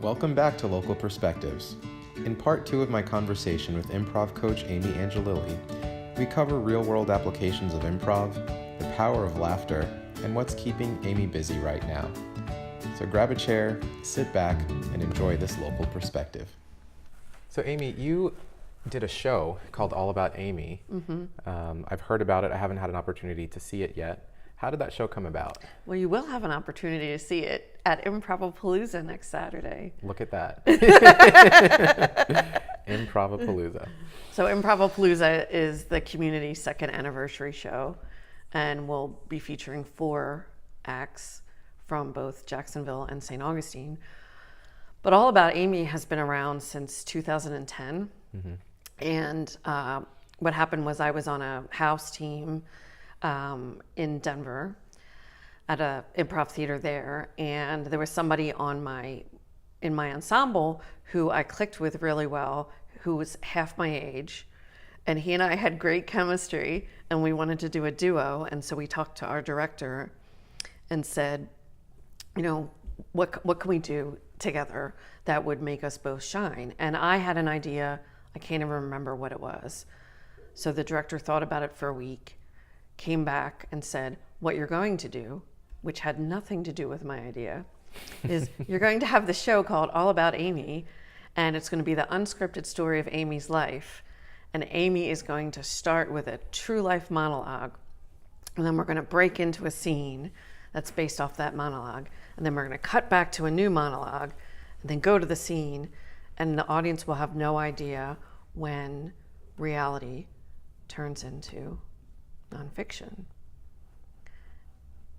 Welcome back to Local Perspectives. In part 2 of my conversation with improv coach Amy Angellili, we cover real-world applications of improv, the power of laughter, and what's keeping Amy busy right now. So grab a chair, sit back, and enjoy this local perspective. So Amy, you did a show called All About Amy. Mm-hmm. I've heard about it. I haven't had an opportunity to see it yet. How did that show come about? Well, you will have an opportunity to see it at Improv-a-Palooza next Saturday. Look at that. Improv-a-Palooza. So Improv-a-Palooza is the community's second anniversary show, and we'll be featuring 4 acts from both Jacksonville and St. Augustine. But All About Amy has been around since 2010. Mm-hmm. And what happened was I was on a house team in Denver at a improv theater there, and there was somebody in my ensemble who I clicked with really well, who was half my age, and he and I had great chemistry, and we wanted to do a duo. And so we talked to our director and said, you know, what can we do together that would make us both shine? And I had an idea. I can't even remember what it was. So the director thought about it for a week, came back and said, what you're going to do, which had nothing to do with my idea, is you're going to have the show called All About Amy, and it's going to be the unscripted story of Amy's life. And Amy is going to start with a true life monologue, and then we're going to break into a scene that's based off that monologue, and then we're going to cut back to a new monologue, and then go to the scene, and the audience will have no idea when reality turns into nonfiction.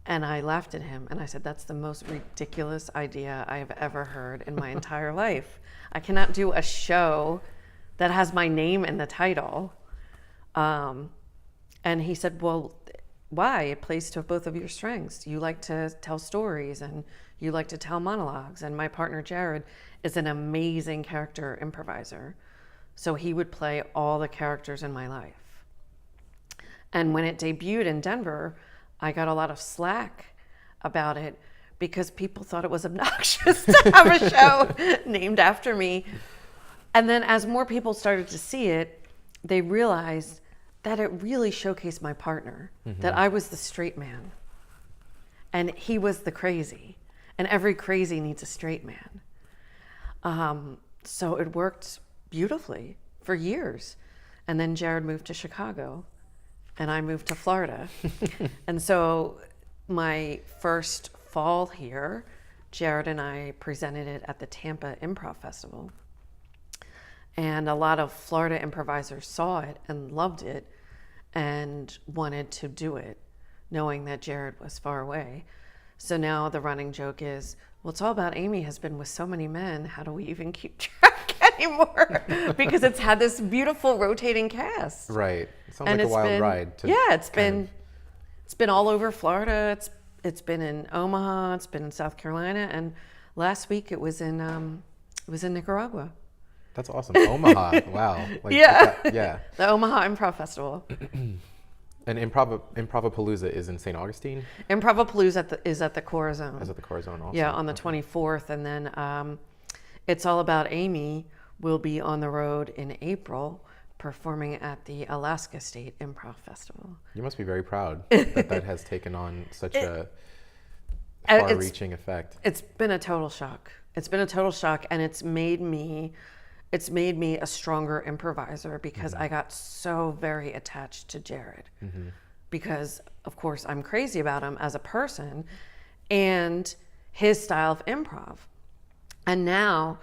And I laughed at him and I said, that's the most ridiculous idea I have ever heard in my entire life. I cannot do a show that has my name in the title. And he said, well, why? It plays to both of your strengths. You like to tell stories and you like to tell monologues. And my partner, Jared, is an amazing character improviser. So he would play all the characters in my life. And when it debuted in Denver, I got a lot of slack about it because people thought it was obnoxious to have a show named after me. And then as more people started to see it, they realized that it really showcased my partner, mm-hmm. that I was the straight man and he was the crazy, and every crazy needs a straight man. So it worked beautifully for years. And then Jared moved to Chicago and I moved to Florida. And so my first fall here, Jared and I presented it at the Tampa Improv Festival. And a lot of Florida improvisers saw it and loved it and wanted to do it, knowing that Jared was far away. So now the running joke is, well, It's All About Amy has been with so many men, how do we even keep track anymore? Because it's had this beautiful rotating cast. Right. It sounds like a wild ride. It's been all over Florida. It's been in Omaha. It's been in South Carolina, and last week it was in Nicaragua. That's awesome. Omaha. Wow. Yeah. The Omaha Improv Festival. And Improv-a-Palooza is in St. Augustine? Improv-a-Palooza is at the Corazon. Is at the Corazon also? Yeah, on the 24th. And then It's All About Amy will be on the road in April, performing at the Alaska State Improv Festival. You must be very proud that has taken on such a far-reaching effect. It's been a total shock. And it's made me a stronger improviser because mm-hmm. I got so very attached to Jared. Mm-hmm. Because, of course, I'm crazy about him as a person and his style of improv. And now,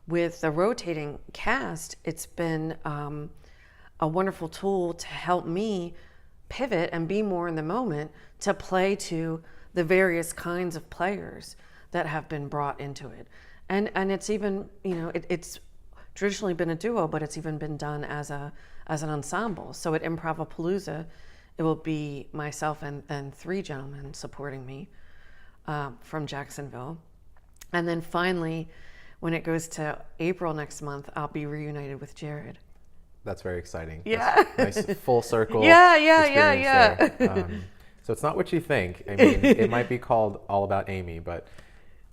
with the rotating cast, it's been a wonderful tool to help me pivot and be more in the moment to play to the various kinds of players that have been brought into it. And it's even, it's traditionally been a duo, but it's even been done as an ensemble. So at Improv-a-Palooza, it will be myself and 3 gentlemen supporting me from Jacksonville. And then finally, when it goes to April next month, I'll be reunited with Jared. That's very exciting. Yeah. Nice full circle. Yeah. So it's not what you think. I mean, it might be called All About Amy, but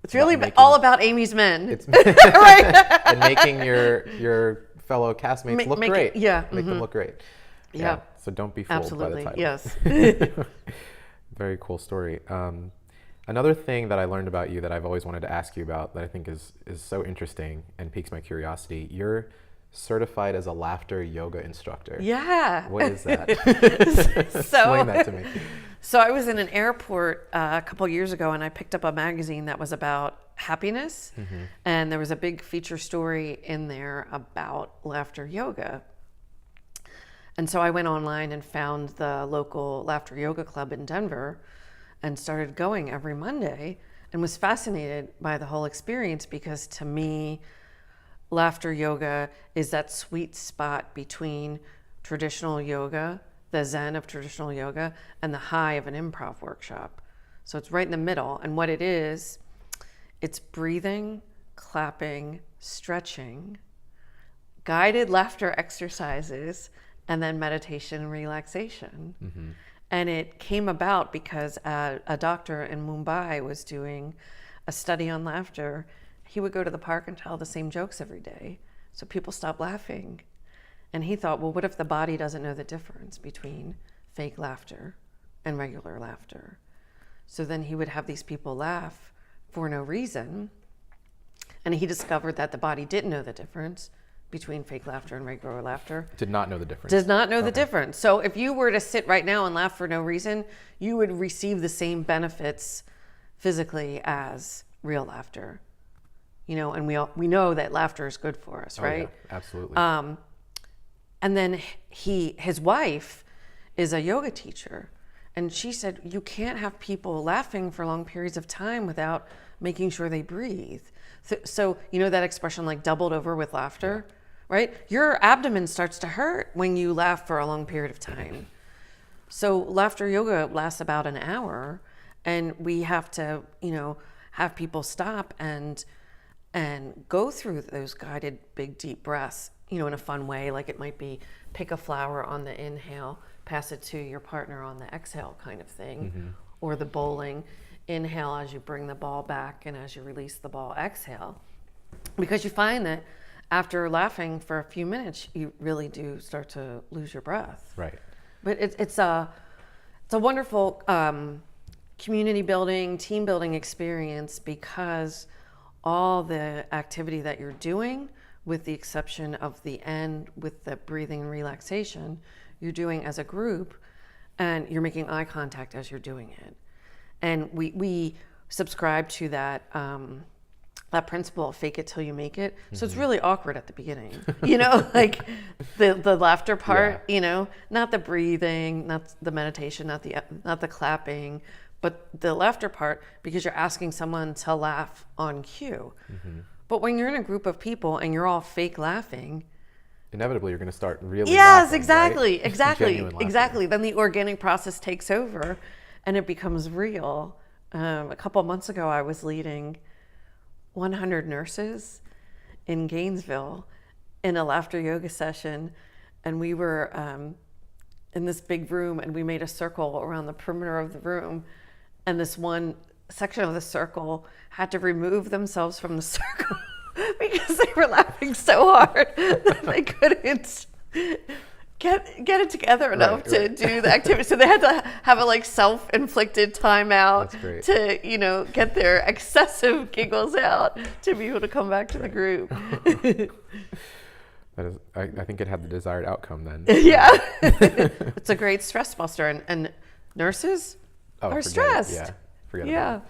It's really all about Amy's men. It's right. and making your fellow castmates look great. Yeah. Make them look great. Yeah. So don't be fooled by the title. Yes. Very cool story. Another thing that I learned about you that I've always wanted to ask you about that I think is so interesting and piques my curiosity. You're certified as a laughter yoga instructor. Yeah. What is that? Explain that to me. So I was in an airport a couple years ago, and I picked up a magazine that was about happiness, and there was a big feature story in there about laughter yoga. And so I went online and found the local laughter yoga club in Denver and started going every Monday and was fascinated by the whole experience, because to me, laughter yoga is that sweet spot between traditional yoga, the zen of traditional yoga, and the high of an improv workshop. So it's right in the middle. And what it is, it's breathing, clapping, stretching, guided laughter exercises, and then meditation and relaxation. And it came about because a doctor in Mumbai was doing a study on laughter. He would go to the park and tell the same jokes every day, so people stopped laughing. And he thought, well, what if the body doesn't know the difference between fake laughter and regular laughter? So then he would have these people laugh for no reason. And he discovered that the body didn't know the difference between fake laughter and regular laughter. Did not know the difference. Does not know the difference. So if you were to sit right now and laugh for no reason, you would receive the same benefits physically as real laughter. You know, and we know that laughter is good for us, right? Yeah, absolutely. And then his wife is a yoga teacher, and she said, you can't have people laughing for long periods of time without making sure they breathe. So you know that expression, like doubled over with laughter, right? Your abdomen starts to hurt when you laugh for a long period of time. So laughter yoga lasts about an hour, and we have to, have people stop and go through those guided big deep breaths, in a fun way. Like it might be pick a flower on the inhale, pass it to your partner on the exhale kind of thing, or the bowling. Inhale as you bring the ball back, and as you release the ball, exhale. Because you find that after laughing for a few minutes, you really do start to lose your breath. Right. But it's a wonderful community building, team building experience, because all the activity that you're doing, with the exception of the end with the breathing and relaxation, you're doing as a group, and you're making eye contact as you're doing it. And we subscribe to that that principle of fake it till you make it. So it's really awkward at the beginning, like the laughter part, not the breathing, not the meditation, not the clapping, but the laughter part, because you're asking someone to laugh on cue. But when you're in a group of people and you're all fake laughing, inevitably you're going to start really laughing, exactly, right? Exactly. Then the organic process takes over, and it becomes real. A couple of months ago, I was leading 100 nurses in Gainesville in a laughter yoga session, and we were in this big room, and we made a circle around the perimeter of the room, and this one section of the circle had to remove themselves from the circle because they were laughing so hard that they couldn't get it together enough to do the activity. So they had to have a self-inflicted timeout to get their excessive giggles out to be able to come back to the group. That is, I think it had the desired outcome then. Yeah. It's a great stress buster, and nurses are stressed. Forget about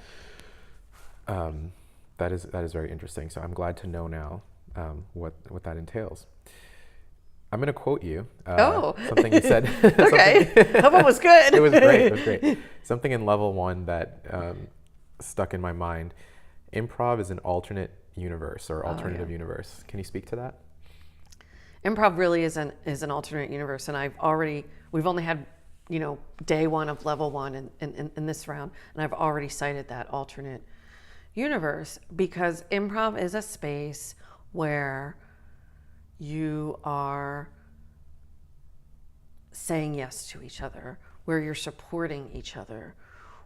it. That is very interesting. So I'm glad to know now what that entails. I'm going to quote you. Something you said. Okay. Hope it was good. It was great. Something in level 1 that stuck in my mind. Improv is an alternate universe or alternative universe. Can you speak to that? Improv really is an alternate universe, and we've only had day 1 of level 1 in this round, and I've already cited that alternate universe, because improv is a space where you are saying yes to each other, where you're supporting each other,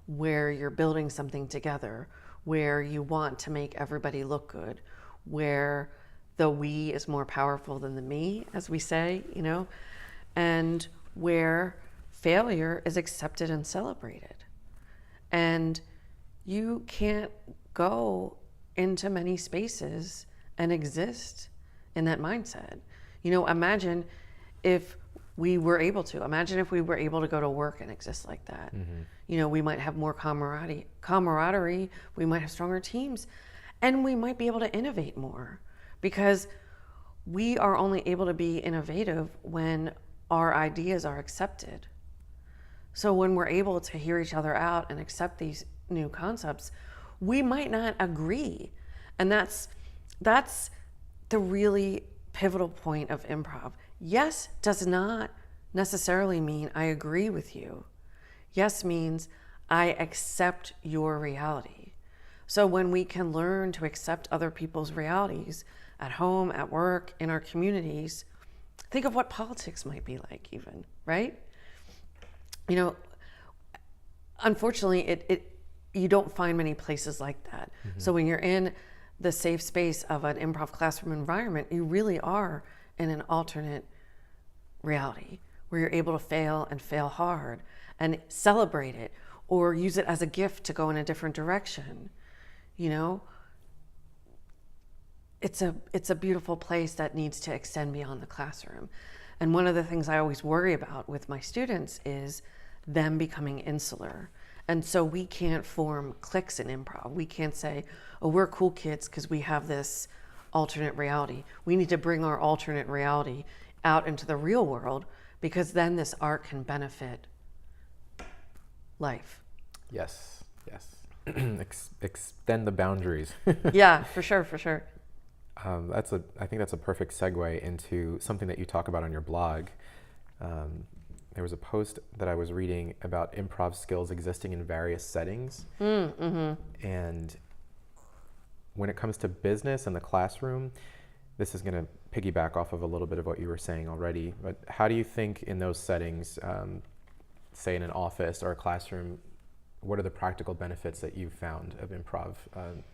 where you're building something together, where you want to make everybody look good, where the we is more powerful than the me, as we say, and where failure is accepted and celebrated. And you can't go into many spaces and exist in that mindset. Imagine if we were able to go to work and exist like that. We might have more camaraderie, we might have stronger teams, and we might be able to innovate more, because we are only able to be innovative when our ideas are accepted. So when we're able to hear each other out and accept these new concepts, we might not agree. And that's the really pivotal point of improv. Yes does not necessarily mean I agree with you. Yes means I accept your reality. So when we can learn to accept other people's realities at home, at work, in our communities, think of what politics might be like even, right? Unfortunately, you don't find many places like that. So when you're in the safe space of an improv classroom environment, you really are in an alternate reality where you're able to fail and fail hard and celebrate it, or use it as a gift to go in a different direction. It's a beautiful place that needs to extend beyond the classroom. And one of the things I always worry about with my students is them becoming insular. And so we can't form cliques in improv. We can't say, oh, we're cool kids because we have this alternate reality. We need to bring our alternate reality out into the real world, because then this art can benefit life. Yes. Extend the boundaries. Yeah, for sure. I think that's a perfect segue into something that you talk about on your blog. There was a post that I was reading about improv skills existing in various settings. And when it comes to business and the classroom, this is going to piggyback off of a little bit of what you were saying already, but how do you think in those settings, say in an office or a classroom, what are the practical benefits that you've found of improv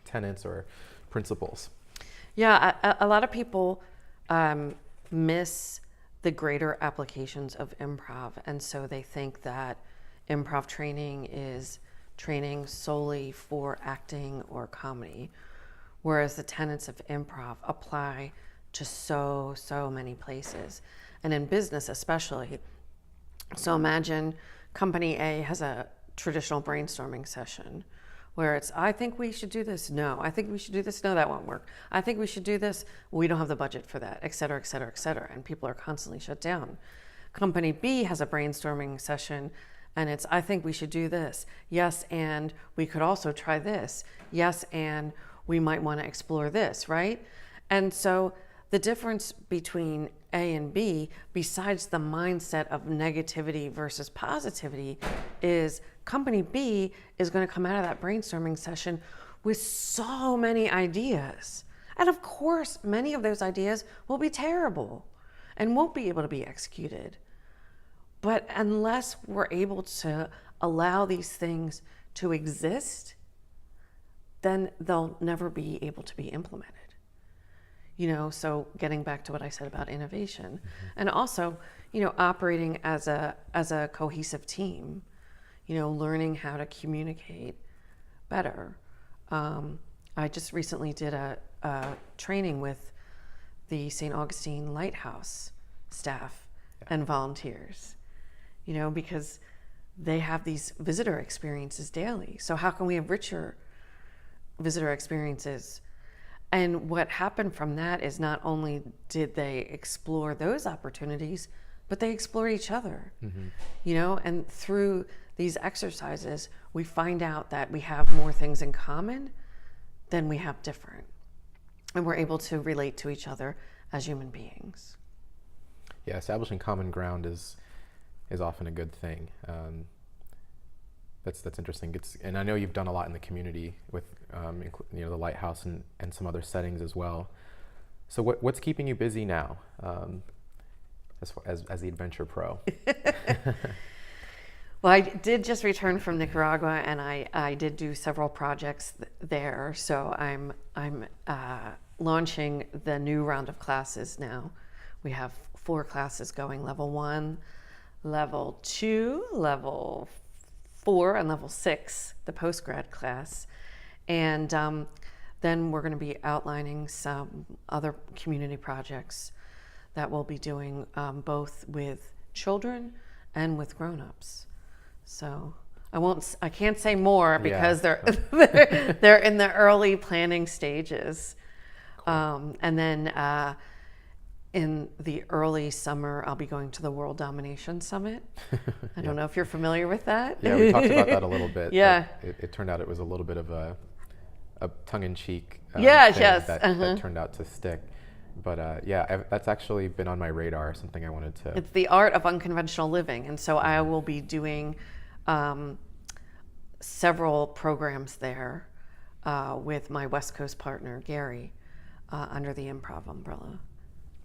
tenets or principles? Yeah, a lot of people miss the greater applications of improv. And so they think that improv training is training solely for acting or comedy, whereas the tenets of improv apply to so many places. And in business especially. So imagine company A has a traditional brainstorming session where it's, I think we should do this. No, I think we should do this. No, that won't work. I think we should do this. We don't have the budget for that, et cetera, et cetera, et cetera. And people are constantly shut down. Company B has a brainstorming session and it's, I think we should do this. Yes, and we could also try this. Yes, and we might want to explore this, right? And so the difference between A and B, besides the mindset of negativity versus positivity, is company B is going to come out of that brainstorming session with so many ideas. And of course, many of those ideas will be terrible and won't be able to be executed. But unless we're able to allow these things to exist, then they'll never be able to be implemented. So getting back to what I said about innovation, and also, operating as a cohesive team, learning how to communicate better. I just recently did a training with the St. Augustine Lighthouse staff and volunteers, because they have these visitor experiences daily. So how can we have richer visitor experiences? And what happened from that is not only did they explore those opportunities, but they explore each other, and through these exercises, we find out that we have more things in common than we have different. And we're able to relate to each other as human beings. Yeah, establishing common ground is often a good thing. That's interesting. And I know you've done a lot in the community with the Lighthouse and some other settings as well. So what's keeping you busy now, as the Adventure Pro? Well, I did just return from Nicaragua, and I did do several projects there. So I'm launching the new round of classes now. We have 4 classes going: level 1, level 2, level 4, and level 6, the post-grad class. And then we're going to be outlining some other community projects that we'll be doing both with children and with grown-ups. So I can't say more because they're in the early planning stages. Cool. And then in the early summer, I'll be going to the World Domination Summit. I don't know if you're familiar with that. Yeah, we talked about that a little bit. Yeah. It turned out it was a little bit of a tongue-in-cheek thing that turned out to stick. But that's actually been on my radar, something I wanted to... It's the art of unconventional living. And so I will be doing several programs there with my West Coast partner, Gary, under the Improv umbrella.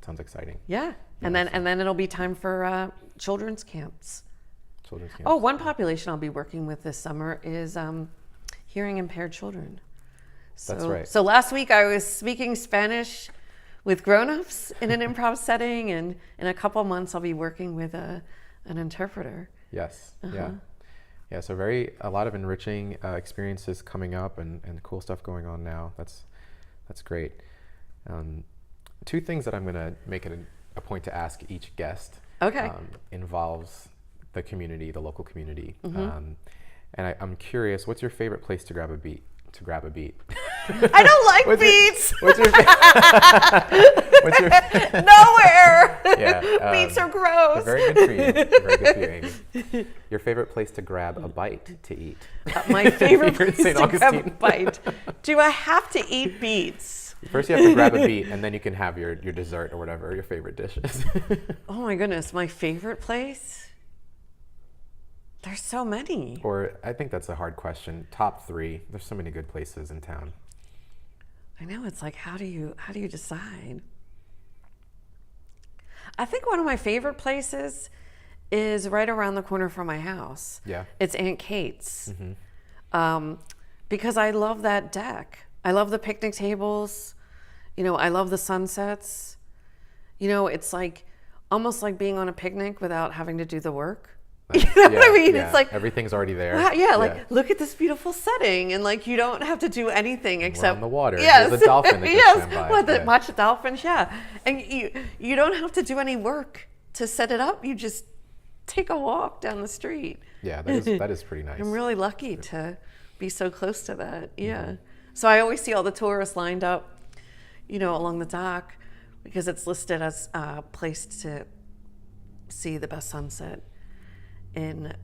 Sounds exciting. Yeah. And then it'll be time for children's camps. Children's camps. Oh, one population I'll be working with this summer is hearing impaired children. That's right. So last week I was speaking Spanish with grown-ups in an improv setting, and in a couple months I'll be working with an interpreter. Yes. Yeah. So a lot of enriching experiences coming up, and cool stuff going on now. That's great. 2 things that I'm going to make it a point to ask each guest. Okay. Involves the community, the local community. Mm-hmm. And I'm curious, what's your favorite place to grab a beat? I don't like beats. What's your Nowhere. Yeah, beats are gross. Very good for you. Very good for you, Amy. Your favorite place to grab a bite to eat? My favorite You're in place St. to grab a Augustine. bite. Do I have to eat beets? First you have to grab a beet, and then you can have your dessert or whatever your favorite dish is. Oh my goodness, my favorite place? There's so many. Or I think that's a hard question. Top 3. There's so many good places in town. I know, it's like, how do you decide? I think one of my favorite places is right around the corner from my house. Yeah. It's Aunt Kate's. Mm-hmm. Because I love that deck. I love the picnic tables. I love the sunsets. It's like almost like being on a picnic without having to do the work. Nice. You know what I mean? It's like everything's already there. Wow, look at this beautiful setting, and like you don't have to do anything except we're on the water. Yes, there's a dolphin that just swam by. Watch the dolphins. Yeah, and you don't have to do any work to set it up. You just take a walk down the street. Yeah, that is pretty nice. I'm really lucky to be so close to that. Yeah, mm-hmm. So I always see all the tourists lined up, along the dock, because it's listed as a place to see the best sunset in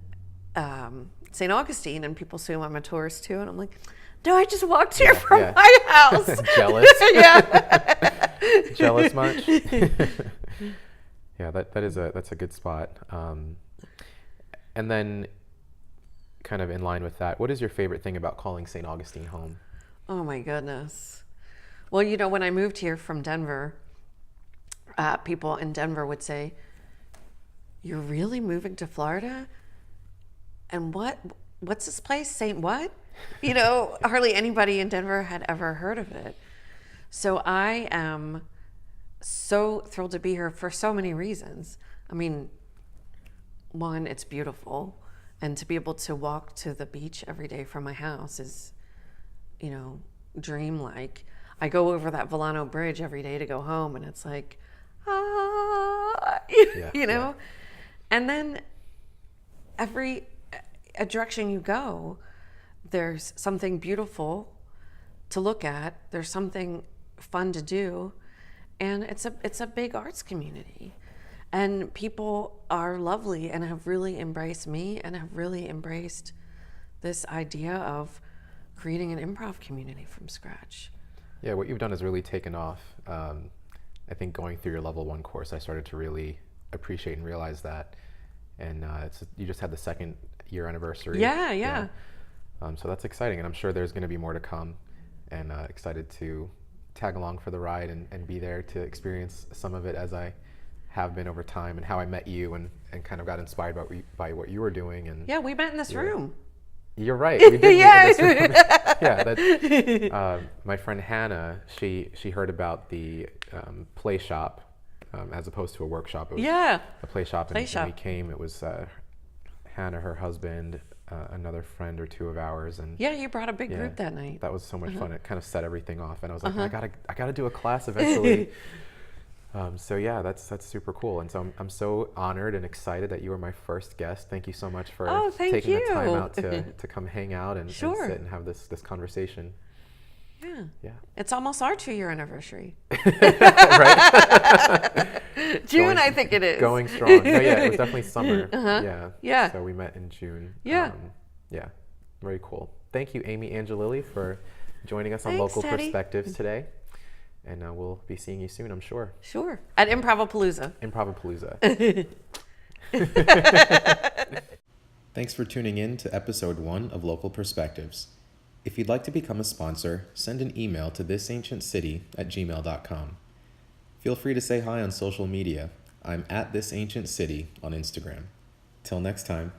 St. Augustine, and people assume I'm a tourist too, and I'm like, no, I just walked here from my house. Jealous? Yeah. Jealous much? Yeah, that's a good spot. And then, kind of in line with that, what is your favorite thing about calling St. Augustine home? Oh my goodness. Well, when I moved here from Denver, people in Denver would say, "You're really moving to Florida? And what's this place? St. what?" Hardly anybody in Denver had ever heard of it. So I am so thrilled to be here for so many reasons. I mean, one, it's beautiful. And to be able to walk to the beach every day from my house is, dreamlike. I go over that Volano Bridge every day to go home, and it's like, Yeah. And then every direction you go, there's something beautiful to look at. There's something fun to do, and it's a big arts community, and people are lovely and have really embraced me and have really embraced this idea of creating an improv community from scratch. Yeah, what you've done has really taken off. I think going through your level 1 course, I started to really appreciate and realize that. And you just had the 2nd year anniversary. Yeah. So that's exciting, and I'm sure there's going to be more to come, and excited to tag along for the ride and be there to experience some of it as I have been over time, and how I met you and kind of got inspired by what you were doing. And Yeah, we met in this room. You're right. We did meet Yeah. in this room. Yeah, my friend Hannah, she heard about the play shop as opposed to a workshop. It was a play shop, and we came. It was Hannah, her husband, another friend or two of ours, and yeah, you brought a big group that night. That was so much fun. It kind of set everything off, and I was like, I gotta do a class eventually. So yeah, that's super cool, and so I'm so honored and excited that you were my first guest. Thank you so much for taking the time out to come hang out and sit and have this conversation. Yeah. It's almost our 2-year anniversary. Right? June, I think it is. Going strong. No, yeah, it was definitely summer. Yeah. So we met in June. Yeah. Yeah. Very cool. Thank you, Amy Angellili, for joining us on Thanks, Local Teddy. Perspectives today. And we'll be seeing you soon, I'm sure. Sure. At Improvapalooza. Improvapalooza. Thanks for tuning in to episode 1 of Local Perspectives. If you'd like to become a sponsor, send an email to thisancientcity@gmail.com. Feel free to say hi on social media. I'm at thisancientcity on Instagram. Till next time.